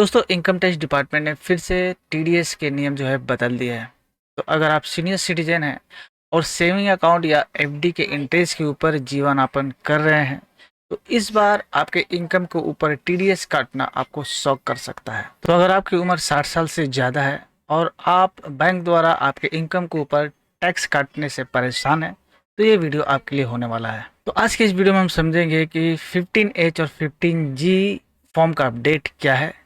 दोस्तों income tax department ने फिर से टीडीएस के नियम जो है बदल दिए हैं। तो अगर आप सीनियर सिटीजन हैं और सेविंग अकाउंट या एफडी के इंटरेस्ट के ऊपर जीवनयापन कर रहे हैं तो इस बार आपके इनकम के ऊपर टीडीएस काटना आपको शॉक कर सकता है। तो अगर आपकी उम्र 60 साल से ज़्यादा है और आप बैंक द्वारा आपके इनकम के ऊपर टैक्स काटने से परेशान हैं तो ये वीडियो आपके लिए होने वाला है। तो आज के इस वीडियो में हम समझेंगे कि 15H और 15G फॉर्म का अपडेट क्या है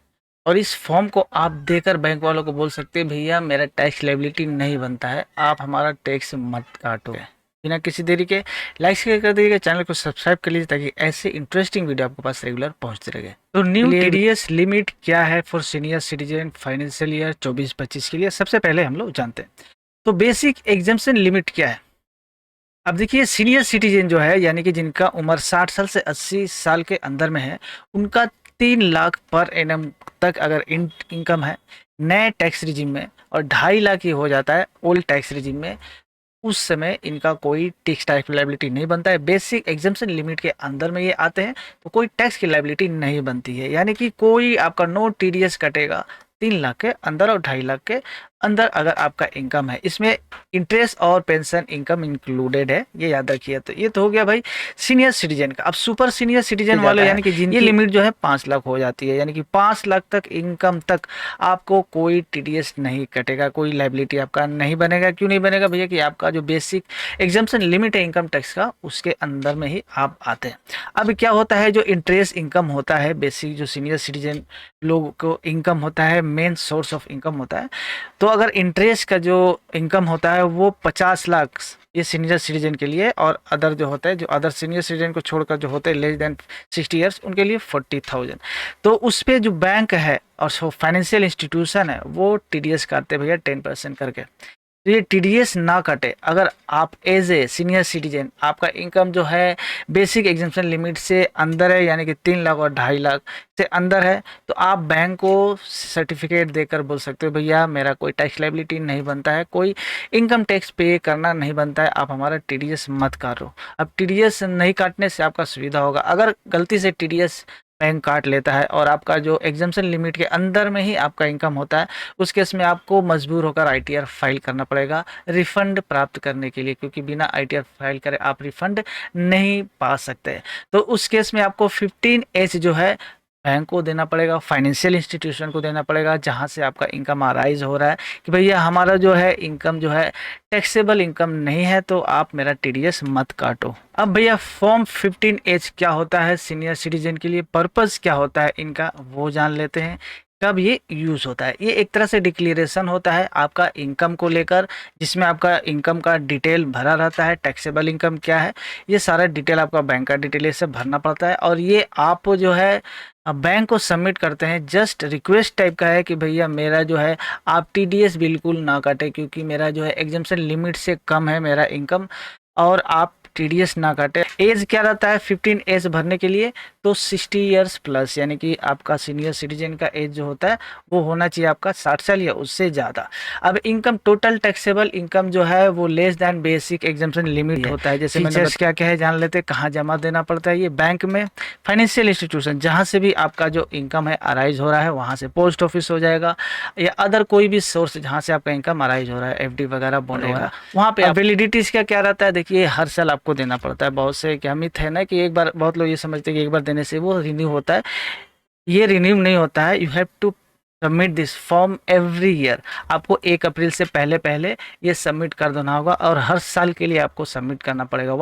और इस फॉर्म को आप देकर बैंक वालों को बोल सकते हैं भैया मेरा टैक्स लायबिलिटी नहीं बनता है, आप हमारा टैक्स मत काटो। बिना किसी देरी के लाइक शेयर कर दीजिएगा, चैनल को सब्सक्राइब कर लीजिए ताकि ऐसे इंटरेस्टिंग वीडियो आपके पास रेगुलर पहुंचते रहे। तो न्यू टीडीएस लिमिट क्या है for senior citizen financial year 24-25 के लिए, सबसे पहले हम लोग जानते हैं। तो बेसिक एग्जम्पशन लिमिट क्या है। अब देखिए सीनियर सिटीजन जो है यानी कि जिनका उम्र 60 साल से 80 साल के अंदर में है उनका 3 लाख पर एनम तक अगर इनकम है नए टैक्स रिजिम में और 2.5 लाख ही हो जाता है ओल्ड टैक्स रिजिम में, उस समय इनका कोई टैक्स लायबिलिटी नहीं बनता है। बेसिक एग्जम्पशन लिमिट के अंदर में ये आते हैं तो कोई टैक्स की लायबिलिटी नहीं बनती है, यानी कि कोई आपका नो टीडीएस कटेगा 3 लाख के अंदर और 2.5 लाख के अंदर अगर आपका इनकम है। इसमें इंटरेस्ट और पेंशन इनकम इंक्लूडेड है, ये याद रखिए। तो ये तो हो गया भाई सीनियर सिटीजन का। अब सुपर सीनियर सिटीजन वाले यानी कि जिनकी लिमिट जो है 5 लाख हो जाती है, यानी कि 5 लाख तक इनकम तक आपको कोई टीडीएस नहीं कटेगा, कोई लायबिलिटी आपका नहीं बनेगा। क्यों नहीं बनेगा भैया कि आपका जो बेसिक एग्जम्पशन लिमिट है इनकम टैक्स का उसके अंदर में ही आप आते हैं। अब क्या होता है जो इंटरेस्ट इनकम होता है बेसिक जो सीनियर सिटीजन लोगों को इनकम होता है, मेन सोर्स ऑफ इनकम होता है। तो अगर इंटरेस्ट का जो इनकम होता है वो 50 लाख ये सीनियर सिटीजन के लिए, और अदर जो होता है जो अदर सीनियर सिटीजन को छोड़कर जो होते हैं लेस देन 60 ईयर्स उनके लिए 40,000। तो उस पर जो बैंक है और फाइनेंशियल इंस्टीट्यूशन है वो टीडीएस काटते भैया 10% करके। तो ये टीडीएस ना कटे अगर आप एज ए सीनियर सिटीजन आपका इनकम जो है बेसिक एग्जम्पशन लिमिट से अंदर है, यानी कि 3 लाख और 2.5 लाख से अंदर है, तो आप बैंक को सर्टिफिकेट देकर बोल सकते हो भैया मेरा कोई टैक्स लायबिलिटी नहीं बनता है, कोई इनकम टैक्स पे करना नहीं बनता है, आप हमारा टीडीएस मत काटो। अब टीडीएस नहीं काटने से आपका सुविधा होगा। अगर गलती से टीडीएस बैंक काट लेता है और आपका जो एग्जम्पशन लिमिट के अंदर में ही आपका इनकम होता है उस केस में आपको मजबूर होकर आईटीआर फाइल करना पड़ेगा रिफंड प्राप्त करने के लिए, क्योंकि बिना आईटीआर फाइल करे आप रिफंड नहीं पा सकते। तो उस केस में आपको 15H जो है बैंक को देना पड़ेगा, फाइनेंशियल इंस्टीट्यूशन को देना पड़ेगा जहां से आपका इनकम अराइज हो रहा है कि भैया हमारा जो है इनकम जो है टैक्सेबल इनकम नहीं है तो आप मेरा टीडीएस मत काटो। अब भैया फॉर्म 15H क्या होता है सीनियर सिटीजन के लिए, पर्पस क्या होता है इनका वो जान लेते हैं। कब ये यूज़ होता है, ये एक तरह से डिक्लेरेशन होता है आपका इनकम को लेकर, जिसमें आपका इनकम का डिटेल भरा रहता है, टैक्सेबल इनकम क्या है ये सारा डिटेल आपका बैंक का डिटेल से भरना पड़ता है। और ये आप जो है बैंक को सबमिट करते हैं, जस्ट रिक्वेस्ट टाइप का है कि भैया मेरा जो है आप टीडीएस बिल्कुल ना काटे क्योंकि मेरा जो है एग्जम्पशन लिमिट से कम है मेरा इनकम, और आप टीडीएस ना काटे। एज क्या रहता है 15H भरने के लिए, तो 60 ईयर्स प्लस, यानी कि आपका सीनियर सिटीजन का एज जो होता है वो होना चाहिए आपका 60 साल या उससे ज़्यादा। अब इनकम टोटल टैक्सेबल इनकम जो है वो less than basic exemption limit होता है। जैसे फीचर्स क्या क्या है जान लेते हैं, कहाँ जमा देना पड़ता है। ये बैंक में, फाइनेंशियल इंस्टीट्यूशन जहाँ से भी आपका जो इनकम है अराइज हो रहा है वहाँ से, पोस्ट ऑफिस हो जाएगा या अदर कोई भी सोर्स जहाँ से आपका इनकम अराइज हो रहा है, एफडी वगैरह बॉन्ड वगैरह, वहाँ पे वैलिडिटीज क्या क्या रहता है देखिए हर साल आपको देना पड़ता है। बहुत से क्या मिथ है ना कि एक बार, बहुत लोग ये समझते हैं कि एक बार देने से वो रिन्यू होता है, ये रिन्यू नहीं होता है। You have to submit this form every year, आपको 1 अप्रैल से पहले पहले ये सबमिट कर देना होगा और हर साल के लिए आपको सबमिट करना पड़ेगा।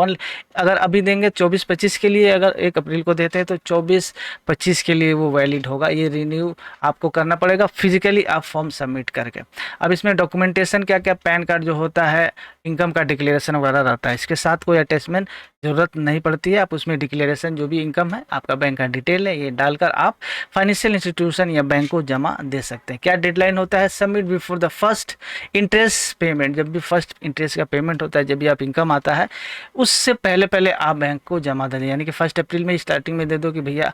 अगर अभी देंगे 24-25 के लिए, अगर 1 अप्रैल को देते हैं तो 24-25 के लिए वो वैलिड होगा। ये रिन्यू आपको करना पड़ेगा फिजिकली आप फॉर्म सबमिट करके। अब इसमें डॉक्यूमेंटेशन क्या क्या, पैन कार्ड जो होता है, इनकम का डिक्लेरेशन वगैरह रहता है, इसके साथ कोई अटैचमेंट ज़रूरत नहीं पड़ती है। आप उसमें डिक्लेरेशन जो भी इनकम है आपका बैंक का डिटेल है ये डालकर आप फाइनेंशियल इंस्टीट्यूशन या बैंक को जमा दे सकते हैं। क्या डेडलाइन होता है, submit before the first interest payment, जब भी फर्स्ट इंटरेस्ट का पेमेंट होता है, जब भी आप इनकम आता है उससे पहले पहले आप बैंक को जमा दे दें, यानी कि 1 अप्रैल में स्टार्टिंग में दे दो कि भैया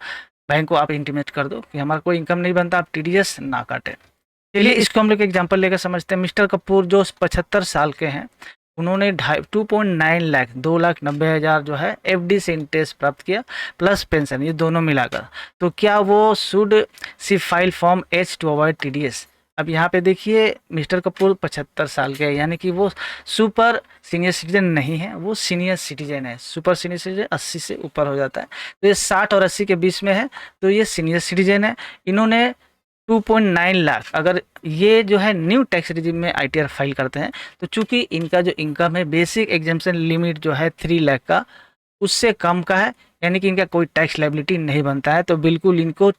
बैंक को आप इंटीमेट कर दो कि हमारा कोई इनकम नहीं बनता, आप टीडीएस ना काटें। चलिए इसको हम लोग एग्जाम्पल लेकर समझते हैं। मिस्टर कपूर जो 75 साल के हैं उन्होंने 2.9 लाख 2,90,000 जो है एफडी से इंटरेस्ट प्राप्त किया प्लस पेंशन, ये दोनों मिलाकर। तो क्या वो should see file form H two avoid TDS? अब यहाँ पे देखिए मिस्टर कपूर 75 साल के हैं, यानी कि वो सुपर सीनियर सिटीजन नहीं है, वो सीनियर सिटीजन है। सुपर सीनियर सिटीजन 80 से ऊपर हो जाता है, तो ये 60 और 80 के बीच में है, तो ये सीनियर सिटीजन है। इन्होंने 2.9 लाख, अगर ये जो है न्यू टैक्स रिजिम में आईटीआर फाइल करते हैं, तो चूंकि इनका जो इनकम है बेसिक एग्जाम्पशन लिमिट जो है 3 लाख का, उससे कम का है, यानी कि इनका कोई टैक्स लायबिलिटी नहीं बनता है। तो बिल्कुल इनको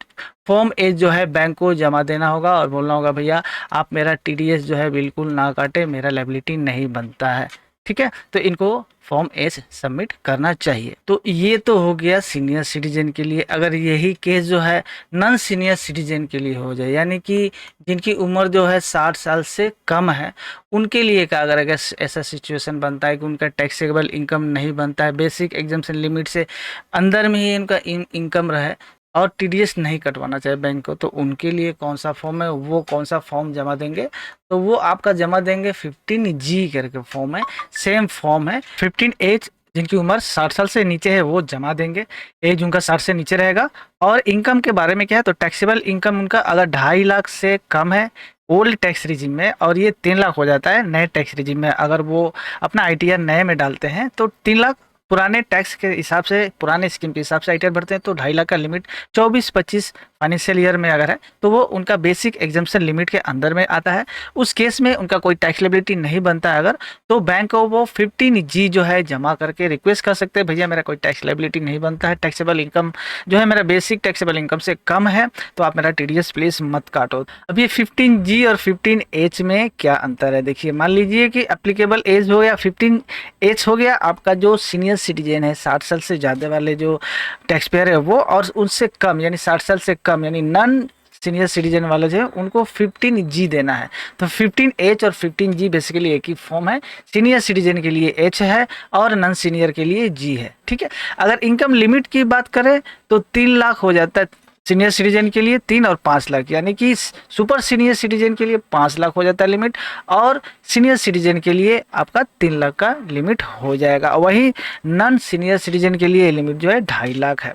फॉर्म एज जो है बैंक को जमा देना होगा और बोलना होगा भैया आप मेरा टीडीएस जो है बिल्कुल ना काटे, मेरा लायबिलिटी नहीं बनता है। ठीक है, तो इनको फॉर्म एज सबमिट करना चाहिए। तो ये तो हो गया सीनियर सिटीजन के लिए। अगर यही केस जो है नॉन सीनियर सिटीजन के लिए हो जाए, यानी कि जिनकी उम्र जो है 60 साल से कम है, उनके लिए क्या, अगर ऐसा सिचुएशन बनता है कि उनका टैक्सेबल इनकम नहीं बनता है, बेसिक एग्जाम्पशन लिमिट से अंदर में ही इनका इनकम रहे और टीडीएस नहीं कटवाना चाहे बैंक को, तो उनके लिए कौन सा फॉर्म है, वो कौन सा फॉर्म जमा देंगे? तो वो आपका जमा देंगे 15G करके फॉर्म है, सेम फॉर्म है। 15H जिनकी उम्र 60 साल से नीचे है वो जमा देंगे, एज उनका 60 से नीचे रहेगा। और इनकम के बारे में क्या है, तो टैक्सेबल इनकम उनका अगर 2.5 लाख से कम है ओल्ड टैक्स रिजिम में, और ये 3 लाख हो जाता है नए टैक्स रिजिम में, अगर वो अपना आईटीआर नए में डालते हैं तो 3 लाख पुराने टैक्स के हिसाब से, पुराने स्कीम के हिसाब से आईटीआर भरते हैं तो 2.5 लाख का लिमिट 24-25 फाइनेंशियल ईयर में अगर है तो वो उनका बेसिक एग्जाम्पशन लिमिट के अंदर में आता है। उस केस में उनका कोई टैक्स लायबिलिटी नहीं बनता है अगर, तो बैंक को वो 15G जो है जमा करके रिक्वेस्ट कर सकते हैं, भैया मेरा कोई टैक्स लायबिलिटी नहीं बनता है, टैक्सेबल इनकम जो है मेरा बेसिक टैक्सेबल इनकम से कम है, तो आप मेरा टीडीएस प्लीज मत काटो। अब ये 15G और 15H में क्या अंतर है, देखिए मान लीजिए कि एप्लीकेबल एज हो गया 15H हो गया आपका जो सीनियर सिटीजन है, 60 साल से ज़्यादा वाले जो टैक्स पेयर है वो, और उनसे कम यानी 60 साल से कम यानी नॉन सीनियर सिटीजन वाले जो है उनको 15G देना है। तो 15H और 15G बेसिकली एक ही फॉर्म है, सीनियर सिटीजन के लिए H है और नॉन सीनियर के लिए G है। ठीक है, अगर इनकम लिमिट की बात करें तो 3 लाख हो जाता है सीनियर सिटीजन के लिए, 3 और 5 लाख, यानी कि सुपर सीनियर सिटीजन के लिए 5 लाख हो जाता है लिमिट, और सीनियर सिटीजन के लिए आपका 3 लाख का लिमिट हो जाएगा। वही नॉन सीनियर सिटीजन के लिए लिमिट जो है 2.5 लाख है।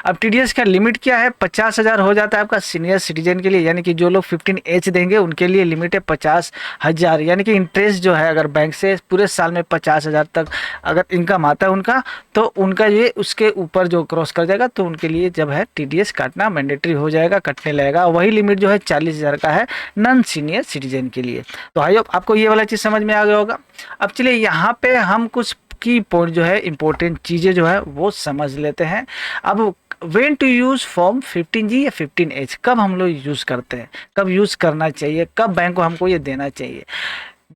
अब टीडीएस का लिमिट क्या है, 50,000 हो जाता है आपका सीनियर सिटीजन के लिए, यानी कि जो लोग 15H देंगे उनके लिए लिमिट है 50,000, यानी कि इंटरेस्ट जो है अगर बैंक से पूरे साल में 50,000 तक अगर इनकम आता है उनका, तो उनका ये उसके ऊपर जो क्रॉस कर जाएगा तो उनके लिए जब है टीडीएस काटना मैंडेटरी हो जाएगा, कटने लगेगा। वही लिमिट जो है 40,000 का है नॉन सीनियर सिटीजन के लिए। तो आई होप आपको ये वाला चीज़ समझ में आ गया होगा। अब चलिए यहाँ पे हम कुछ की पॉइंट जो है इंपॉर्टेंट चीज़ें जो है वो समझ लेते हैं। अब when to use form 15G या 15H, कब हम लोग यूज़ करते हैं, कब यूज़ करना चाहिए, कब बैंक को हमको ये देना चाहिए?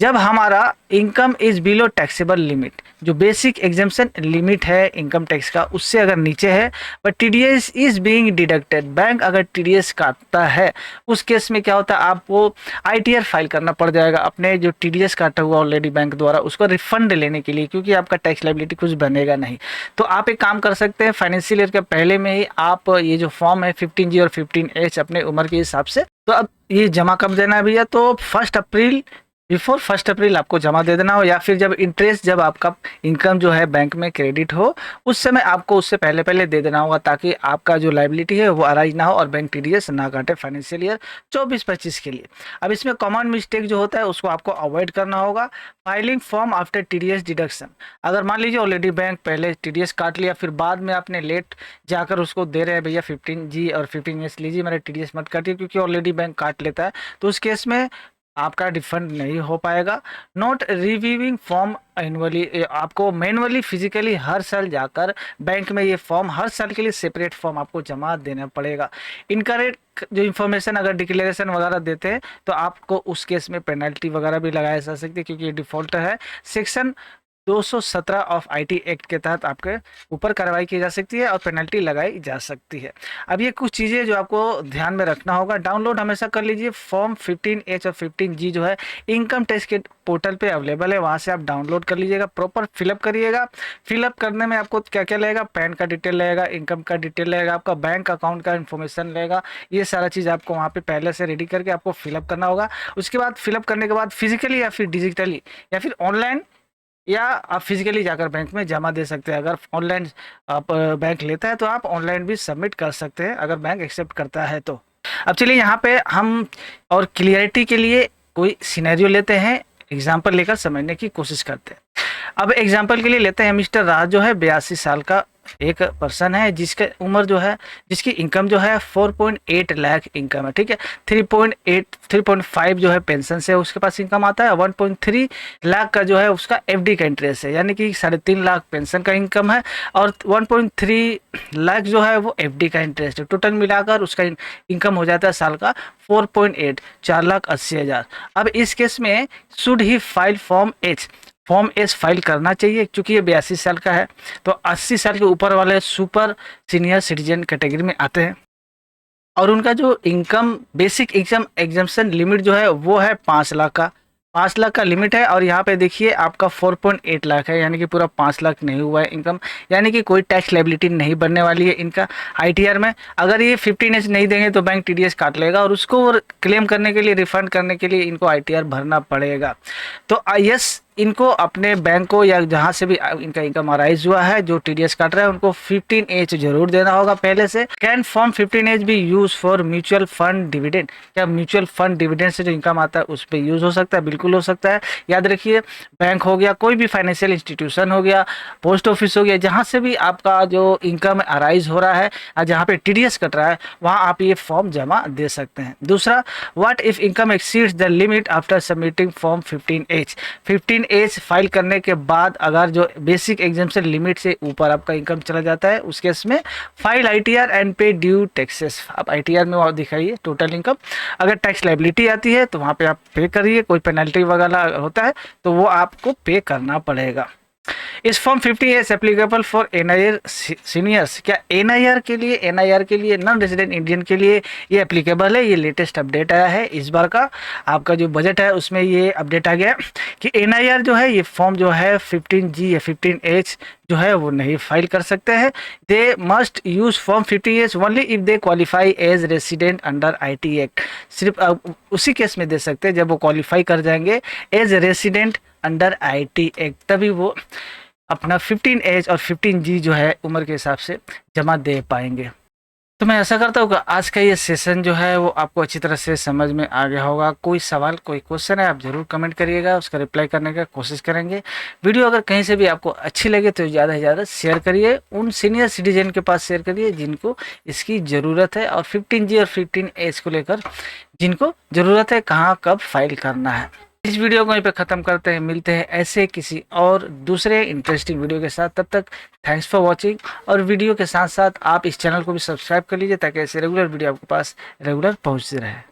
जब हमारा income is below taxable limit, जो बेसिक एग्जाम्पशन लिमिट है इनकम टैक्स का उससे अगर नीचे है, but TDS is being deducted, bank अगर टीडीएस काटता है उस केस में क्या होता है, आपको आईटीआर फाइल करना पड़ जाएगा अपने जो टीडीएस काटा हुआ ऑलरेडी बैंक द्वारा उसको रिफंड लेने के लिए, क्योंकि आपका टैक्स लायबिलिटी कुछ बनेगा नहीं। तो आप एक काम कर सकते हैं, फाइनेंशियल ईयर के पहले में ही आप ये जो फॉर्म है 15G और 15H अपने उम्र के हिसाब से, तो अब ये जमा कब देना है भैया, तो 1 अप्रैल, बिफोर 1 अप्रैल आपको जमा दे देना हो, या फिर जब इंटरेस्ट, जब आपका इनकम जो है बैंक में क्रेडिट हो उस समय आपको उससे पहले पहले दे देना होगा, ताकि आपका जो लायबिलिटी है वो अराइज ना हो और बैंक टीडीएस ना काटे फाइनेंशियल ईयर 24-25 के लिए। अब इसमें कॉमन मिस्टेक जो होता है उसको आपको अवॉइड करना होगा, filing form after TDS deduction. अगर मान लीजिए ऑलरेडी बैंक पहले टीडीएस काट लिया, फिर बाद में आपने लेट जाकर उसको दे रहे हैं भैया 15G और 15H लीजिए, मेरा टीडीएस मत काटिए, क्योंकि ऑलरेडी बैंक काट लेता है, तो उस केस में आपका रिफंड नहीं हो पाएगा। नॉट रिव्यूइंग फॉर्म एनुअली, आपको मैनुअली फिजिकली हर साल जाकर बैंक में ये फॉर्म हर साल के लिए सेपरेट फॉर्म आपको जमा देना पड़ेगा। इनकरेक्ट जो इन्फॉर्मेशन अगर डिक्लेरेशन वगैरह देते हैं तो आपको उस केस में पेनल्टी वगैरह भी लगाया जा सकती है, क्योंकि ये डिफॉल्ट है। सेक्शन 217 ऑफ आईटी एक्ट के तहत आपके ऊपर कार्रवाई की जा सकती है और पेनल्टी लगाई जा सकती है। अब ये कुछ चीज़ें जो आपको ध्यान में रखना होगा, डाउनलोड हमेशा कर लीजिए फॉर्म 15H और 15G जो है इनकम टैक्स के पोर्टल पे अवेलेबल है, वहाँ से आप डाउनलोड कर लीजिएगा, प्रॉपर फिलअप करिएगा। फिलअप करने में आपको क्या क्या लगेगा, पैन का डिटेल लगेगा, इनकम का डिटेल लगेगा, आपका बैंक अकाउंट का इन्फॉर्मेशन लगेगा, ये सारा चीज़ आपको वहाँ पे पहले से रेडी करके आपको फिलअप करना होगा। उसके बाद फिलअप करने के बाद फिजिकली या फिर डिजिटली या फिर ऑनलाइन या आप फिजिकली जाकर बैंक में जमा दे सकते हैं। अगर ऑनलाइन आप बैंक लेता है तो आप ऑनलाइन भी सबमिट कर सकते हैं, अगर बैंक एक्सेप्ट करता है तो। अब चलिए यहाँ पे हम और क्लियरिटी के लिए कोई सिनेरियो लेते हैं, एग्जाम्पल लेकर समझने की कोशिश करते हैं। अब एग्जाम्पल के लिए लेते हैं, मिस्टर राज जो है 82 साल का एक पर्सन है, जिसके उम्र जो है, जिसकी इनकम जो है 4.8 लाख इनकम है, ठीक है। 3.5 जो है पेंशन से उसके पास इनकम आता है, 1.3 लाख का जो है उसका एफडी का इंटरेस्ट है, यानी कि 3.5 लाख पेंशन का इनकम है और 1.3 लाख जो है वो एफडी का इंटरेस्ट है। टोटल मिलाकर उसका इनकम हो जाता है साल का 4.8, 4,80,000। अब इस केस में should he file form H file करना चाहिए, क्योंकि ये 82 साल का है, तो 80 साल के ऊपर वाले सुपर सीनियर सिटीजन कैटेगरी में आते हैं और उनका जो income basic income exemption limit जो है वो है 5 लाख का। 5 लाख का लिमिट है और यहाँ पे देखिए आपका 4.8 लाख है, यानी कि पूरा 5 लाख नहीं हुआ है इनकम, यानी कि कोई टैक्स लायबिलिटी नहीं बनने वाली है इनका आईटीआर में। अगर ये 15 एज नहीं देंगे तो बैंक टीडीएस काट लेगा और उसको क्लेम करने के लिए, रिफंड करने के लिए इनको आईटीआर भरना पड़ेगा। तो यस, इनको अपने बैंक को या जहाँ से भी इनका इनकम अराइज हुआ है, जो टीडीएस काट रहा है, उनको 15 एज जरूर देना होगा पहले से। कैन फॉर्म 15 एज भी use for mutual fund dividend? क्या म्यूचुअल फंड डिविडेंड से जो इनकम आता है उस पर यूज हो सकता है? बिल्कुल हो सकता है। याद रखिए, बैंक हो गया, कोई भी फाइनेंशियल इंस्टीट्यूशन हो गया, पोस्ट ऑफिस हो गया, जहाँ से भी आपका जो इनकम अराइज हो रहा है और जहाँ पे टीडीएस कट रहा है, वहाँ आप ये फॉर्म जमा दे सकते हैं। दूसरा, what if income exceeds the limit after submitting form 15 H? 15 H file करने के बाद अगर जो बेसिक एग्जाम्पशन लिमिट से ऊपर आपका इनकम चला जाता है, उस केस में फाइल आईटीआर एंड पे ड्यू टैक्सेस। आप आईटीआर में वहाँ दिखाइए टोटल इनकम, अगर टैक्स लायबिलिटी आती है तो वहाँ पे आप पे करिए, कोई पेनल्टी वगैरह होता है तो वो आपको पे करना पड़ेगा। इस form 50 is applicable for NIR seniors? क्या एनआईआर के लिए नॉन रेजिडेंट इंडियन के लिए ये एप्लीकेबल है? ये लेटेस्ट अपडेट आया है इस बार का, आपका जो बजट है उसमें ये अपडेट आ गया कि एनआईआर जो है ये फॉर्म जो है 15G या 15H जो है वो नहीं फाइल कर सकते हैं। They must use form 50H only if they qualify as resident under IT act. सिर्फ उसी केस में दे सकते हैं जब वो क्वालिफाई कर जाएंगे as resident under IT act, तभी वो अपना 15 एज और 15G जो है उम्र के हिसाब से जमा दे पाएंगे। तो मैं ऐसा करता हूँ कि आज का ये सेशन जो है वो आपको अच्छी तरह से समझ में आ गया होगा। कोई सवाल, कोई क्वेश्चन है, आप ज़रूर कमेंट करिएगा, उसका रिप्लाई करने का कोशिश करेंगे। वीडियो अगर कहीं से भी आपको अच्छी लगे तो ज़्यादा से ज़्यादा शेयर करिए, उन सीनियर सिटीजन के पास शेयर करिए जिनको इसकी ज़रूरत है, और 15G और 15H को लेकर जिनको ज़रूरत है कहाँ कब फाइल करना है। इस वीडियो को यहीं पे ख़त्म करते हैं, मिलते हैं ऐसे किसी और दूसरे इंटरेस्टिंग वीडियो के साथ। तब तक थैंक्स फॉर वॉचिंग, और वीडियो के साथ साथ आप इस चैनल को भी सब्सक्राइब कर लीजिए ताकि ऐसे रेगुलर वीडियो आपके पास रेगुलर पहुंचते रहे।